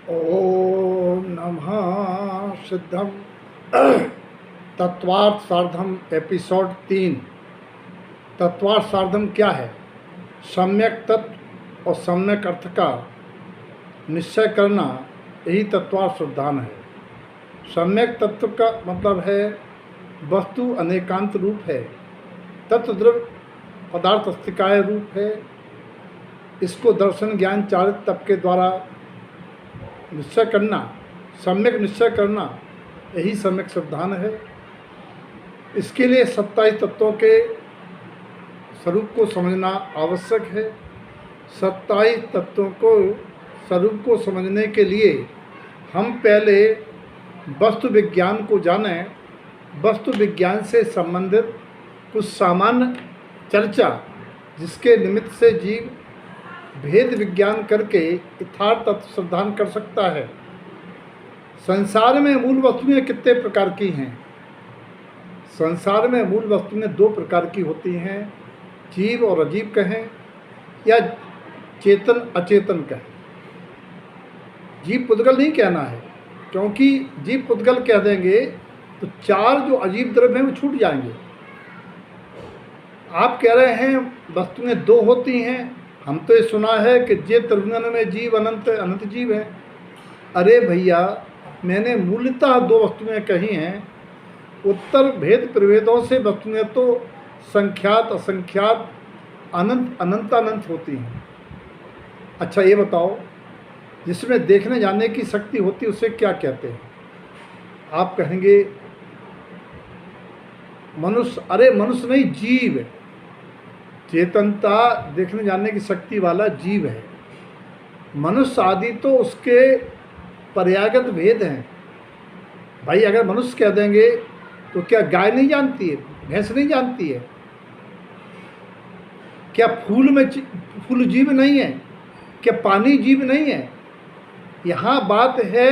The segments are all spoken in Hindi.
ओम नमः सिद्धम तत्वार्थ सार्धम एपिसोड 3। तत्वार्थ सार्धम क्या है? सम्यक तत्व और सम्यक अर्थ का निश्चय करना, यही तत्वार्थ सिद्धांत है। सम्यक तत्व का मतलब है वस्तु अनेकांत रूप है, तत्व द्रव्य पदार्थ अस्तिकाय रूप है। इसको दर्शन ज्ञान चारित्र तप के द्वारा निश्चय करना, सम्यक निश्चय करना, यही सम्यक सिद्धांत है। इसके लिए 27 तत्वों के स्वरूप को समझना आवश्यक है। 27 तत्वों को स्वरूप को समझने के लिए हम पहले वस्तु विज्ञान को जानें। वस्तु विज्ञान से संबंधित कुछ सामान्य चर्चा, जिसके निमित्त से जीव भेद विज्ञान करके यथार्थ तत्व सिद्धांत कर सकता है। संसार में मूल वस्तुएं कितने प्रकार की हैं? संसार में मूल वस्तुएं 2 प्रकार की होती हैं, जीव और अजीव कहें या चेतन अचेतन कहें। जीव पुद्गल नहीं कहना है, क्योंकि जीव पुद्गल कह देंगे तो 4 जो अजीब द्रव्य हैं वो छूट जाएंगे। आप कह रहे हैं वस्तुएं 2 होती हैं, हम तो ये सुना है कि जे त्रिभुवन में जीव अनंत अनंत जीव है। अरे भैया, मैंने मूलतः 2 वस्तुएं कही हैं। उत्तर भेद प्रभेदों से वस्तुएं तो संख्यात असंख्यात अनंत अनंत अनंत होती हैं। अच्छा ये बताओ, जिसमें देखने जाने की शक्ति होती है उसे क्या कहते हैं? आप कहेंगे मनुष्य। अरे मनुष्य नहीं, जीव। चेतनता देखने जानने की शक्ति वाला जीव है। मनुष्य आदि तो उसके पर्यायगत भेद हैं। भाई अगर मनुष्य कह देंगे तो क्या गाय नहीं जानती है, भैंस नहीं जानती है? क्या फूल जीव नहीं है? क्या पानी जीव नहीं है? यहाँ बात है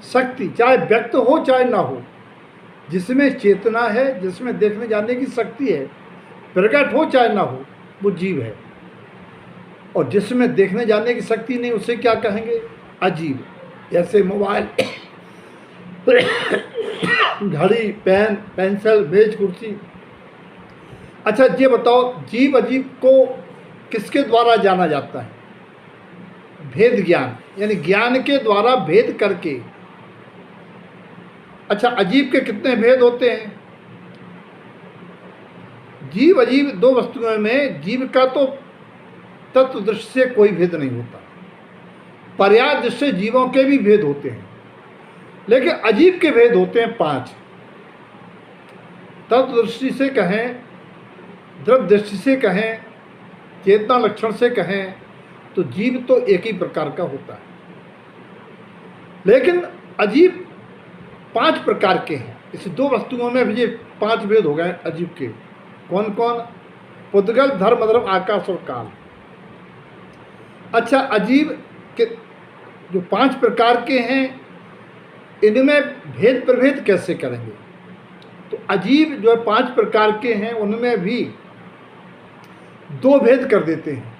शक्ति, चाहे व्यक्त हो चाहे ना हो। जिसमें चेतना है, जिसमें देखने जानने की शक्ति है, प्रकट हो चाहे ना हो, वो जीव है। और जिसमें देखने जानने की शक्ति नहीं, उसे क्या कहेंगे? अजीव। जैसे मोबाइल, घड़ी, पेन, पेंसिल, मेज, कुर्सी। अच्छा ये बताओ, जीव अजीव को किसके द्वारा जाना जाता है? भेद ज्ञान, यानी ज्ञान के द्वारा भेद करके। अच्छा अजीव के कितने भेद होते हैं? जीव अजीव 2 वस्तुओं में जीव का तो तत्व दृष्टि से कोई भेद नहीं होता। पर्याय दृष्टि से जीवों के भी भेद होते हैं, लेकिन अजीव के भेद होते हैं 5। तत्व दृष्टि से कहें, द्रव्य दृष्टि से कहें, चेतना लक्षण से कहें, तो जीव तो एक ही प्रकार का होता है। लेकिन अजीव 5 प्रकार के हैं। इस 2 वस्तुओं में भी 5 भेद हो गए अजीव के। कौन कौन? पुद्गल, धर्म, अधर्म, आकाश और काल। अच्छा अजीव के जो 5 प्रकार के हैं, इनमें भेद प्रभेद कैसे करेंगे? तो अजीव जो 5 प्रकार के हैं उनमें भी 2 भेद कर देते हैं,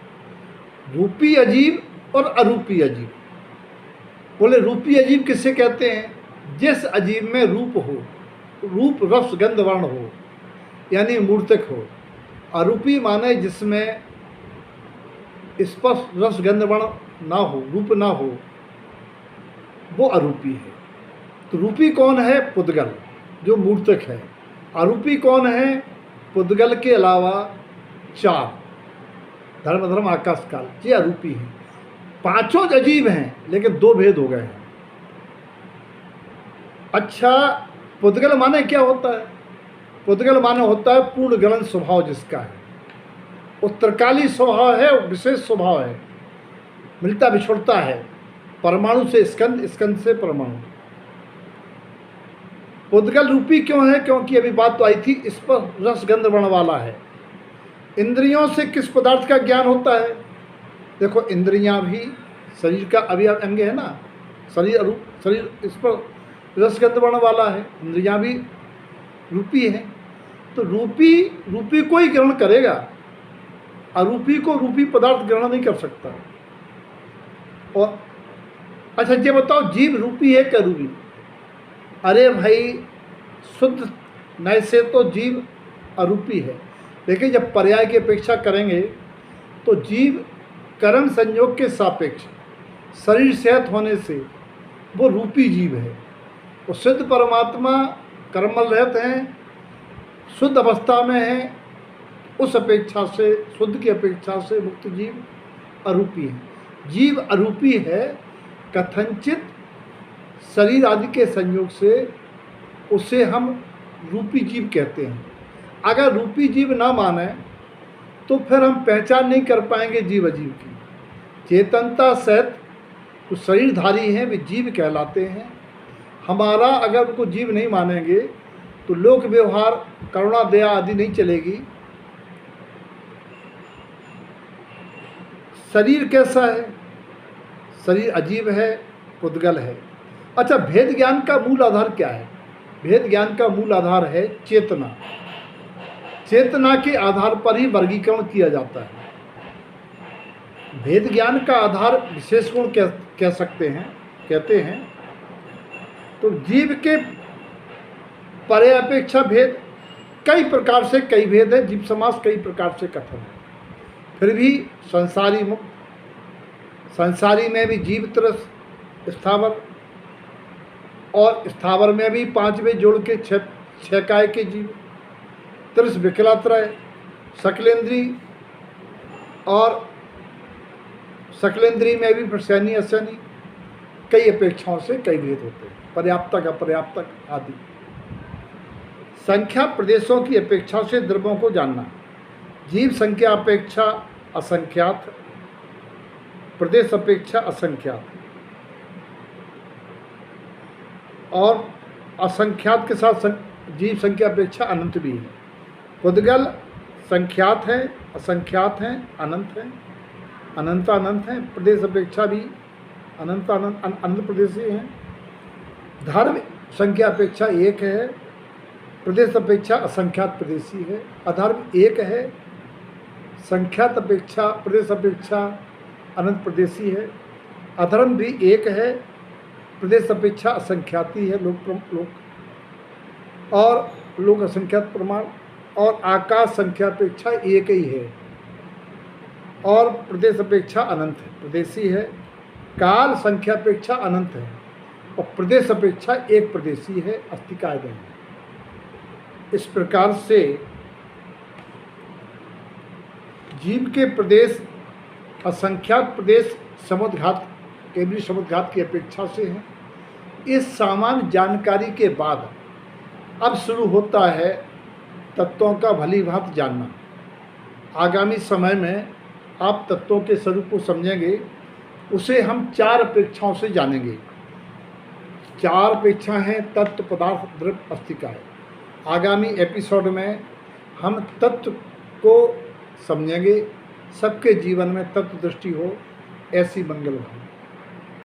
रूपी अजीव और अरूपी अजीव। बोले रूपी अजीव किससे कहते हैं? जिस अजीव में रूप हो, रूप रस गंध वर्ण हो, यानी मूर्तिक हो। अरूपी माने जिसमें स्पर्श रस गंध वर्ण ना हो, रूप ना हो, वो अरूपी है। तो रूपी कौन है? पुद्गल, जो मूर्तिक है। अरूपी कौन है? पुद्गल के अलावा 4, धर्म, धर्म, आकाश, काल, ये अरूपी हैं। 5 अजीब हैं, लेकिन 2 भेद हो गए हैं। अच्छा पुद्गल माने क्या होता है? पुद्गल माने होता है पूर्ण गलन स्वभाव जिसका है, उत्तरकाली स्वभाव है, विशेष स्वभाव है, मिलता बिछुड़ता है, परमाणु से स्कंद, स्कंद से परमाणु। पुद्गल रूपी क्यों है? क्योंकि अभी बात तो आई थी, इस पर रस गंध वर्ण वाला है। इंद्रियों से किस पदार्थ का ज्ञान होता है? देखो इंद्रियां भी शरीर का अभी अंग है ना, शरीर इस पर रस गंध वर्ण वाला है, इंद्रियां भी रूपी है। तो रूपी को ही ग्रहण करेगा, अरूपी को रूपी पदार्थ ग्रहण नहीं कर सकता। और अच्छा ये बताओ, जीव रूपी है क्या रूपी? अरे भाई, शुद्ध नय से तो जीव अरूपी है, लेकिन जब पर्याय की अपेक्षा करेंगे तो जीव कर्म संयोग के सापेक्ष शरीर सेहत होने से वो रूपी जीव है। वो शुद्ध परमात्मा कर्मल रहते हैं, शुद्ध अवस्था में हैं, उस अपेक्षा से, शुद्ध की अपेक्षा से मुक्त जीव अरूपी है। जीव अरूपी है कथनचित शरीर आदि के संयोग से, उसे हम रूपी जीव कहते हैं। अगर रूपी जीव ना माने तो फिर हम पहचान नहीं कर पाएंगे जीव अजीव की। चेतनता सहित जो शरीरधारी हैं वे जीव कहलाते हैं। हमारा अगर उनको जीव नहीं मानेंगे तो लोक व्यवहार, करुणा, दया आदि नहीं चलेगी। शरीर कैसा है? शरीर अजीब है, पुद्गल है। अच्छा, भेद ज्ञान का मूल आधार क्या है? भेद ज्ञान का मूल आधार है चेतना। चेतना के आधार पर ही वर्गीकरण किया जाता है। भेद ज्ञान का आधार विशेष गुण कह सकते हैं, कहते हैं। तो जीव के परे अपेक्षा भेद कई प्रकार से, कई भेद है। जीव समास कई प्रकार से कथन है। फिर भी संसारी मुक्त, संसारी में भी जीव तरस, स्थावर, और स्थावर में भी पांचवें जोड़ के छह काय के जीव, तरस विकलात्रय, सकलेंद्री, और सकलेंद्री में भी प्रसैनी असैनी, कई अपेक्षाओं से कई भेद होते हैं। पर्याप्तक, अपर्याप्तक आदि। संख्या प्रदेशों की अपेक्षा से द्रव्यों को जानना। जीव संख्या अपेक्षा असंख्यात, प्रदेश अपेक्षा असंख्यात, और असंख्यात के साथ जीव संख्या अपेक्षा अनंत भी है। पुद्गल संख्यात है, असंख्यात हैं, अनंत हैं, अनंत अनंत हैं। प्रदेश अपेक्षा भी अनंत अनंत प्रदेशी हैं। धर्म संख्या अपेक्षा एक है, प्रदेश अपेक्षा असंख्यात प्रदेशी है। अधर्म एक है, संख्यात अपेक्षा, प्रदेश अपेक्षा अनंत प्रदेशी है। अधर्म भी एक है, प्रदेश अपेक्षा असंख्याती है, लोक और लोक असंख्यात प्रमाण। और आकाश संख्या अपेक्षा एक ही है, और प्रदेश अपेक्षा अनंत है, प्रदेशी है। काल संख्या अपेक्षा अनंत है, और प्रदेश अपेक्षा एक प्रदेशी है, अस्तिकायदन है। इस प्रकार से जीव के प्रदेश असंख्यात प्रदेश समुद्घात, केवली समुद्घात की अपेक्षा से हैं। इस सामान्य जानकारी के बाद अब शुरू होता है तत्वों का भली भांति जानना। आगामी समय में आप तत्वों के स्वरूप को समझेंगे, उसे हम चार अपेक्षाओं से जानेंगे। चार अपेक्षाएं हैं: तत्व, पदार्थ, द्रव्य, अस्तिकाय। आगामी एपिसोड में हम तत्व को समझेंगे। सबके जीवन में तत्व दृष्टि हो, ऐसी मंगल भावना।